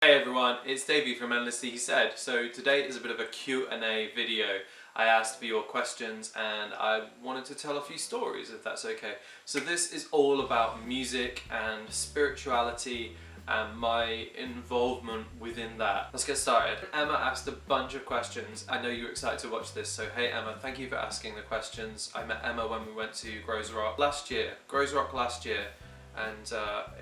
Hey everyone, it's Davey from Endlessly Said. So today is a bit of a Q&A video. I asked for your questions and I wanted to tell a few stories, if that's okay. So this is all about music and spirituality and my involvement within that. Let's get started. Emma asked a bunch of questions. I know you're excited to watch this, so hey Emma, thank you for asking the questions. I met Emma when we went to Grows Rock last year, and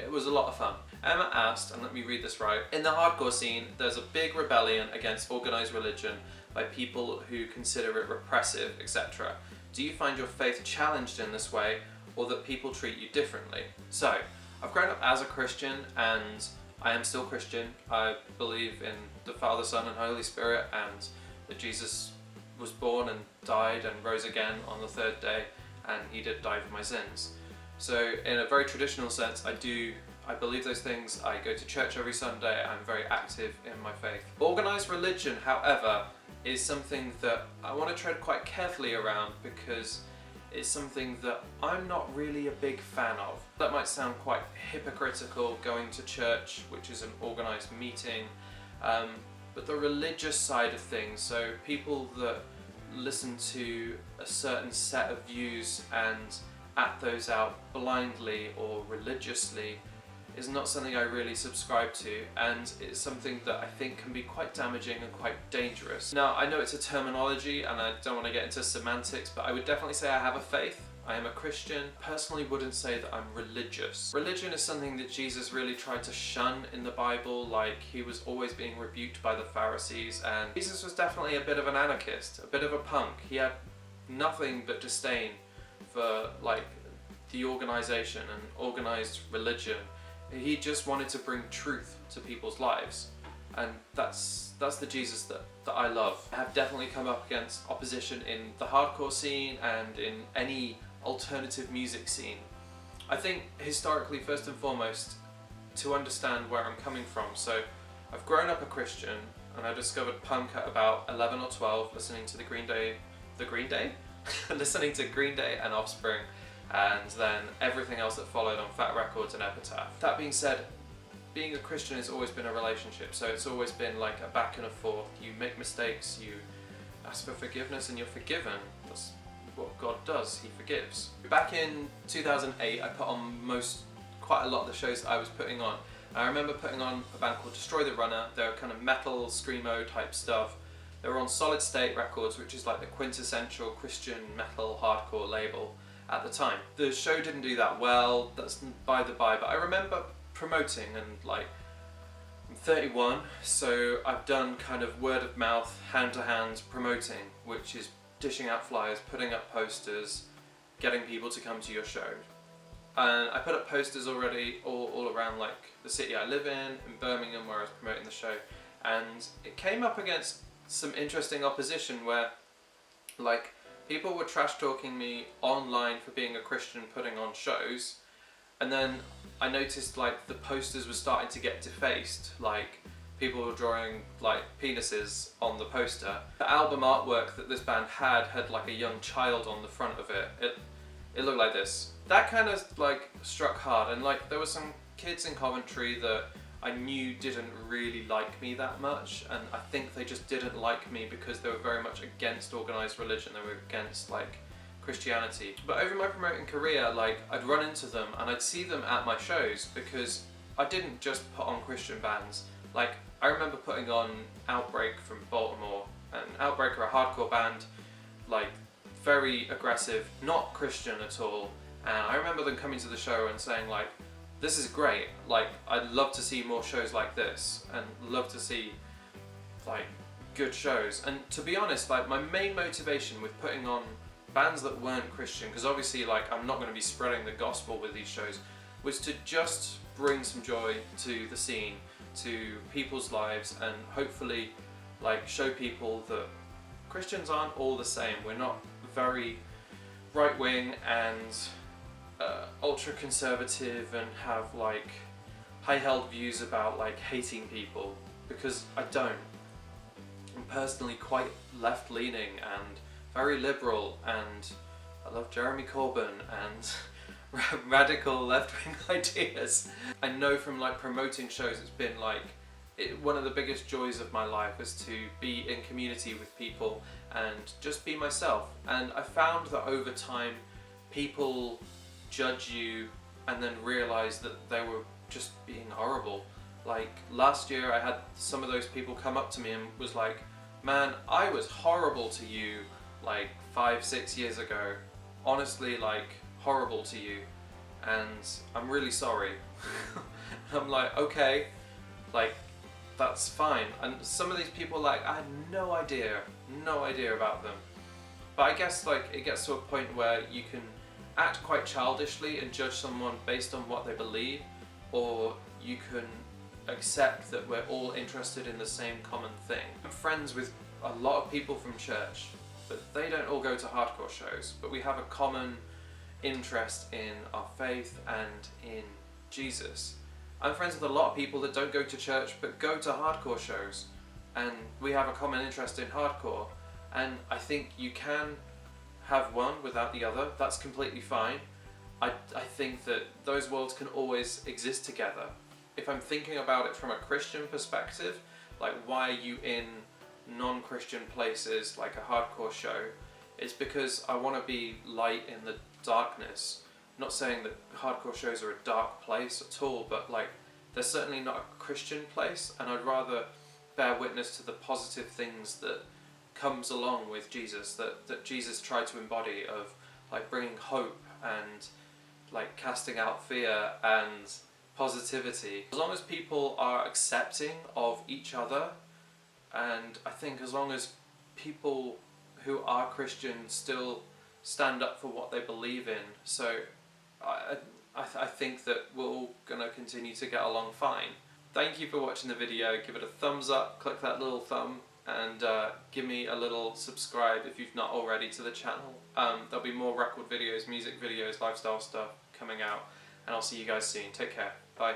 it was a lot of fun. Emma asked, and let me read this right, in the hardcore scene there's a big rebellion against organised religion by people who consider it repressive, etc. Do you find your faith challenged in this way, or that people treat you differently? So, I've grown up as a Christian and I am still Christian. I believe in the Father, Son and Holy Spirit, and that Jesus was born and died and rose again on the third day, and he did die for my sins. So in a very traditional sense, I believe those things. I go to church every Sunday. I'm very active in my faith. Organised religion, however, is something that I want to tread quite carefully around because it's something that I'm not really a big fan of. That might sound quite hypocritical, going to church, which is an organised meeting, but the religious side of things, so people that listen to a certain set of views and act those out blindly or religiously, is not something I really subscribe to, and it's something that I think can be quite damaging and quite dangerous. Now, I know it's a terminology and I don't want to get into semantics, but I would definitely say I have a faith. I am a Christian. Personally wouldn't say that I'm religious. Religion is something that Jesus really tried to shun in the Bible, like he was always being rebuked by the Pharisees, and Jesus was definitely a bit of an anarchist, a bit of a punk. He had nothing but disdain for like the organisation and organised religion. He just wanted to bring truth to people's lives, and that's the Jesus that I love. I have definitely come up against opposition in the hardcore scene and in any alternative music scene. I think historically, first and foremost, to understand where I'm coming from. So I've grown up a Christian and I discovered punk at about 11 or 12, listening to listening to Green Day and Offspring, and then everything else that followed on Fat Records and Epitaph. That being said, being a Christian has always been a relationship, so it's always been like a back and a forth. You make mistakes, you ask for forgiveness, and you're forgiven. That's what God does, he forgives. Back in 2008, I put on quite a lot of the shows that I was putting on. I remember putting on a band called Destroy the Runner. They're kind of metal, screamo type stuff. They were on Solid State Records, which is like the quintessential Christian metal hardcore label at the time. The show didn't do that well, that's by the by, but I remember promoting, and like, I'm 31, so I've done kind of word of mouth, hand to hand promoting, which is dishing out flyers, putting up posters, getting people to come to your show. And I put up posters already all around like the city I live in Birmingham, where I was promoting the show, and it came up against some interesting opposition where like people were trash talking me online for being a Christian putting on shows, and then I noticed like the posters were starting to get defaced, like people were drawing like penises on the poster. The album artwork that this band had like a young child on the front of it. It looked like this. That kind of like struck hard, and like there were some kids in Coventry that I knew didn't really like me that much, and I think they just didn't like me because they were very much against organised religion. They were against like Christianity. But over my promoting career, like I'd run into them and I'd see them at my shows, because I didn't just put on Christian bands. Like I remember putting on Outbreak from Baltimore, and Outbreak are a hardcore band, like very aggressive, not Christian at all, and I remember them coming to the show and saying like, this is great, like I'd love to see more shows like this, and love to see like good shows. And to be honest, like my main motivation with putting on bands that weren't Christian, because obviously like I'm not going to be spreading the gospel with these shows, was to just bring some joy to the scene, to people's lives, and hopefully like show people that Christians aren't all the same. We're not very right wing and ultra conservative and have like high held views about like hating people, because I don't. I'm personally quite left leaning and very liberal, and I love Jeremy Corbyn and radical left wing ideas. I know from like promoting shows, it's been like one of the biggest joys of my life is to be in community with people and just be myself. And I found that over time, people judge you and then realize that they were just being horrible. Like last year I had some of those people come up to me and was like, man, I was horrible to you like 5-6 years ago. Honestly, like horrible to you, and I'm really sorry. I'm like, okay, like that's fine. And some of these people, like, I had no idea about them. But I guess like it gets to a point where you can act quite childishly and judge someone based on what they believe, or you can accept that we're all interested in the same common thing. I'm friends with a lot of people from church, but they don't all go to hardcore shows, but we have a common interest in our faith and in Jesus. I'm friends with a lot of people that don't go to church but go to hardcore shows, and we have a common interest in hardcore, and I think you can have one without the other. That's completely fine. I think that those worlds can always exist together. If I'm thinking about it from a Christian perspective, like why are you in non-Christian places like a hardcore show, it's because I want to be light in the darkness. I'm not saying that hardcore shows are a dark place at all, but like they're certainly not a Christian place, and I'd rather bear witness to the positive things that comes along with Jesus, that Jesus tried to embody, of like bringing hope and like casting out fear and positivity. As long as people are accepting of each other, and I think as long as people who are Christian still stand up for what they believe in, so I think that we're all going to continue to get along fine. Thank you for watching the video. Give it a thumbs up, click that little thumb, and give me a little subscribe if you've not already to the channel. There'll be more record videos, music videos, lifestyle stuff coming out, and I'll see you guys soon. Take care. Bye.